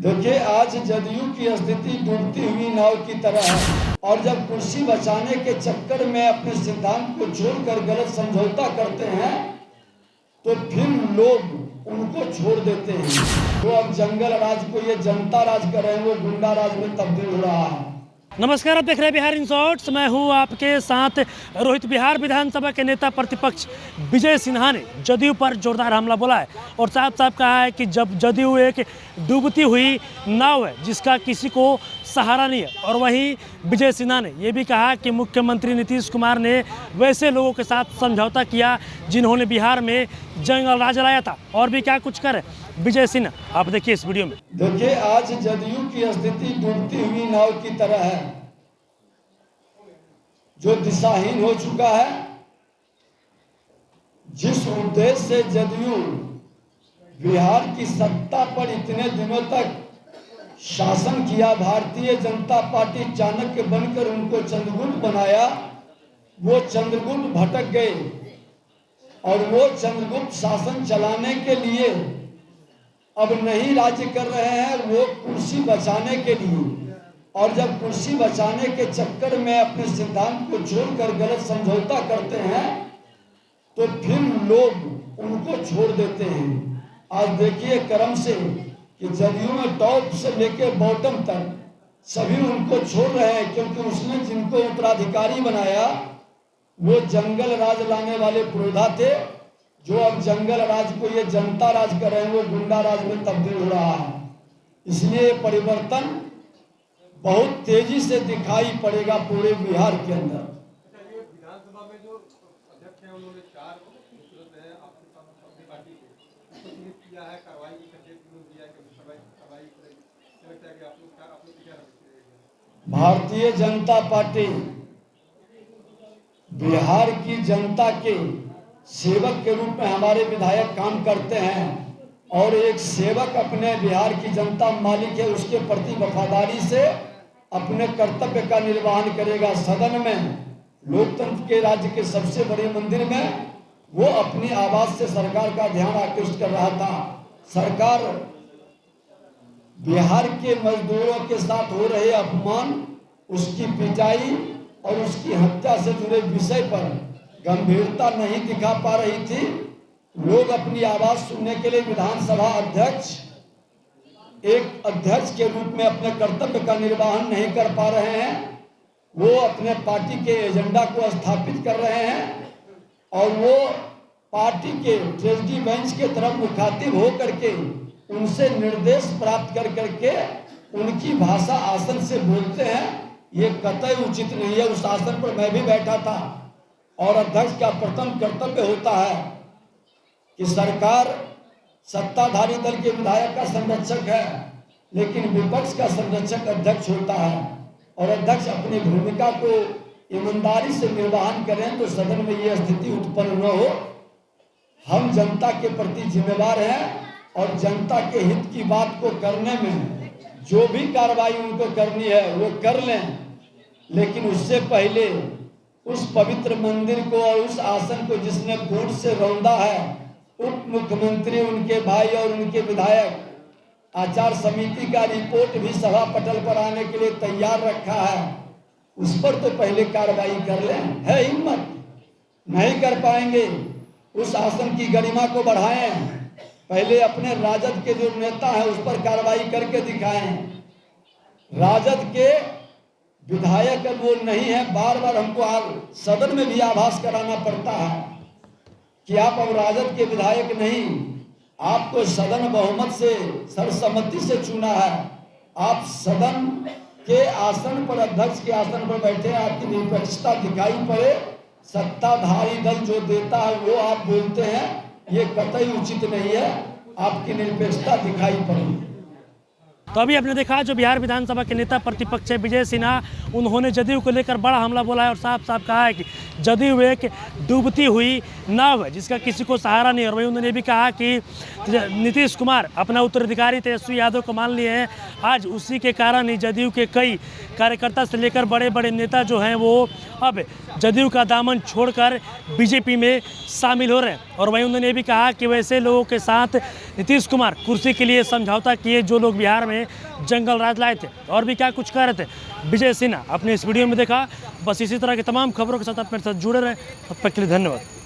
देखिए, आज जदयू की स्थिति डूबती हुई नाव की तरह है और जब कुर्सी बचाने के चक्कर में अपने सिद्धांत को छोड़कर गलत समझौता करते हैं तो फिर लोग उनको छोड़ देते हैं। वो अब जंगल राज को ये जनता राज कर रहे हैं, वो गुंडा राज में तब्दील हो रहा है। नमस्कार, आप देख रहे हैं बिहार इन शॉर्ट्स। मैं हूं आपके साथ रोहित। बिहार विधानसभा के नेता प्रतिपक्ष विजय सिन्हा ने जदयू पर जोरदार हमला बोला है और साफ साफ कहा है कि जब जदयू एक डूबती हुई नाव है जिसका किसी को सहारा नहीं है। और वहीं विजय सिन्हा ने यह भी कहा कि मुख्यमंत्री नीतीश कुमार ने वैसे लोगों के साथ समझौता किया जिन्होंने बिहार में जंगल राज लाया था। और भी क्या कुछ कर विजय सिन्हा, आप देखिए इस वीडियो में। देखिए, आज जदयू की स्थिति डूबती हुई नाव की तरह है जो दिशाहीन हो चुका है। जिस उद्देश्य से जदयू बिहार की सत्ता पर इतने दिनों तक शासन किया, भारतीय जनता पार्टी चाणक्य बनकर उनको चंद्रगुप्त बनाया, वो चंद्रगुप्त भटक गए और वो चंद्रगुप्त शासन चलाने के लिए अब नहीं राज्य कर रहे हैं, वो कुर्सी बचाने के लिए। और जब कुर्सी बचाने के चक्कर में अपने सिद्धांत को छोड़कर गलत समझौता करते हैं तो फिर लोग उनको छोड़ देते हैं। आज देखिए क्रम से कि जदयू में टॉप से लेकर बॉटम तक सभी उनको छोड़ रहे हैं, क्योंकि उसने जिनको उत्तराधिकारी बनाया वो जंगल राज लाने वाले पुरोधा थे, जो अब जंगल राज को ये जनता राज कर रहे हैं, वो गुंडा राज में तब्दील हो रहा है। इसलिए परिवर्तन बहुत तेजी से दिखाई पड़ेगा पूरे बिहार के अंदर। विधानसभा में जो अध्यक्ष हैं उन्होंने 4 सूरत है आपके साथ अपनी पार्टी को किया है, कार्रवाई करके दिया कि कार्रवाई लगता है कि आप लोग क्या रखेंगे? भारतीय जनता पार्टी बिहार की जनता के सेवक के रूप में हमारे विधायक काम करते हैं और एक सेवक अपने बिहार की जनता मालिक है, उसके प्रति वफादारी से अपने कर्तव्य का निर्वहन करेगा। सदन में, लोकतंत्र के राज्य के सबसे बड़े मंदिर में वो अपनी आवाज से सरकार का ध्यान आकृष्ट कर रहा था। सरकार बिहार के मजदूरों के साथ हो रहे अपमान, उसकी पिटाई और उसकी हत्या से जुड़े विषय पर गंभीरता नहीं दिखा पा रही थी। लोग अपनी आवाज सुनने के लिए विधानसभा अध्यक्ष एक अध्यक्ष के रूप में अपने कर्तव्य का निर्वहन नहीं कर पा रहे हैं। वो अपने पार्टी के एजेंडा को स्थापित कर रहे हैं और वो पार्टी के ट्रेजरी बेंच के तरफ मुखातिब हो करके उनसे निर्देश प्राप्त कर करके उनकी भाषा आसन से बोलते हैं। ये कतई उचित नहीं है। उस आसन पर मैं भी बैठा था और अध्यक्ष का प्रथम कर्तव्य होता है कि सरकार सत्ताधारी दल के विधायक का संरक्षक है, लेकिन विपक्ष का संरक्षक अध्यक्ष होता है। और अध्यक्ष अपनी भूमिका को ईमानदारी से निर्वहन करें तो सदन में ये स्थिति उत्पन्न न हो। हम जनता के प्रति जिम्मेदार हैं और जनता के हित की बात को करने में जो भी कार्रवाई उनको करनी है वो कर लें, लेकिन उससे पहले उस पवित्र मंदिर को और उस आसन को जिसने फूट से रौंदा है, उप मुख्यमंत्री, उनके भाई और उनके विधायक, आचार समिति का रिपोर्ट भी सभा पटल पर आने के लिए तैयार रखा है, उस पर तो पहले कार्रवाई कर लें। है हिम्मत? नहीं कर पाएंगे। उस आसन की गरिमा को बढ़ाएं। पहले अपने राजद के जो नेता हैं उस पर कार्रवाई करके दिखाएं। राजद के विधायक वो नहीं है। बार बार हमको सदन में भी आभास कराना पड़ता है कि आप अब राजद के विधायक नहीं, आपको सदन बहुमत से, सर्वसम्मति से चुना है। आप सदन के आसन पर, अध्यक्ष के आसन पर बैठे, आपकी निष्पक्षता दिखाई पड़े। सत्ताधारी दल जो देता है वो आप बोलते हैं, ये कतई उचित नहीं है। आपकी निरपेक्षता दिखाई पड़ी। तो अभी आपने देखा जो बिहार विधानसभा के नेता प्रतिपक्ष है विजय सिन्हा, उन्होंने जदयू को लेकर बड़ा हमला बोला है और साफ साफ कहा है कि जदयू एक डूबती हुई नाव है जिसका किसी को सहारा नहीं। और वहीं उन्होंने भी कहा कि नीतीश कुमार अपना उत्तराधिकारी तेजस्वी यादव को मान लिए हैं। आज उसी के कारण ही जदयू के कई कार्यकर्ता से लेकर बड़े बड़े नेता जो हैं वो अब जदयू का दामन छोड़कर बीजेपी में शामिल हो रहे हैं। और वहीं उन्होंने ये भी कहा कि वैसे लोगों के साथ नीतीश कुमार कुर्सी के लिए समझौता किए जो लोग बिहार में जंगल राज लाए थे। और भी क्या कुछ कह रहे थे विजय सिन्हा अपने इस वीडियो में देखा। बस इसी तरह की तमाम खबरों के साथ आप मेरे साथ जुड़े रहें। तब तक के लिए धन्यवाद।